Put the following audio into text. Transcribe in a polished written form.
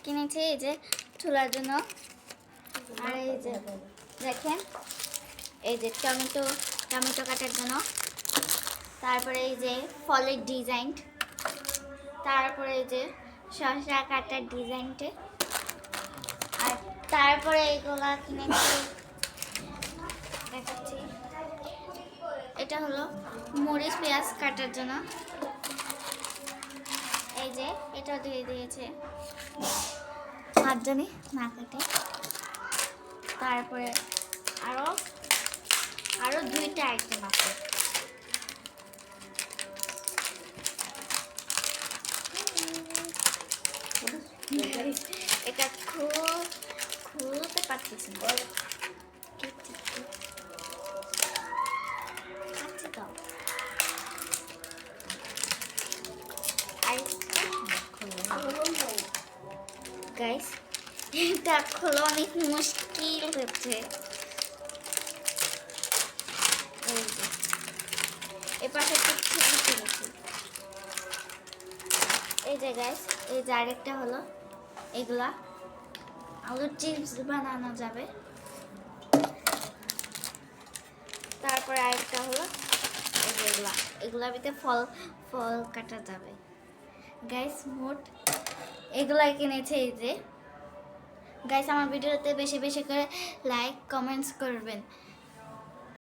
কিনেছি এই যে চুলার জন্য। আর এই যে দেখেন এই যে টমেটো কাটার জন্য। তারপরে এই যে ফলের ডিজাইন, তারপরে এই যে শসা কাটার ডিজাইনটা। আর তারপরে এইগুলা কিনেছি, দেখাচ্ছি। এটা হলো মরিচ পেঁয়াজ কাটার জন্য। এই যে এটা দিয়ে দিয়েছে হাত জানি না কাটে। তারপরে আরো দুইটা আইটেম আছে। এটা খুলতে পারতেছি না। গাইস এটা খোলা অনেক মুশকিল হচ্ছে। এপাশে এই যে গাইস এই যে আরেকটা হলো এগুলা আলুর চিপস বানানো যাবে। তারপরে আরেকটা হলো এই যে এগুলা ভিতরে ফল কাটা যাবে। গাইস মোট এগুলাই কিনেছে। এই যে গাইস আমার ভিডিওতে বেশি বেশি করে লাইক কমেন্টস করবেন।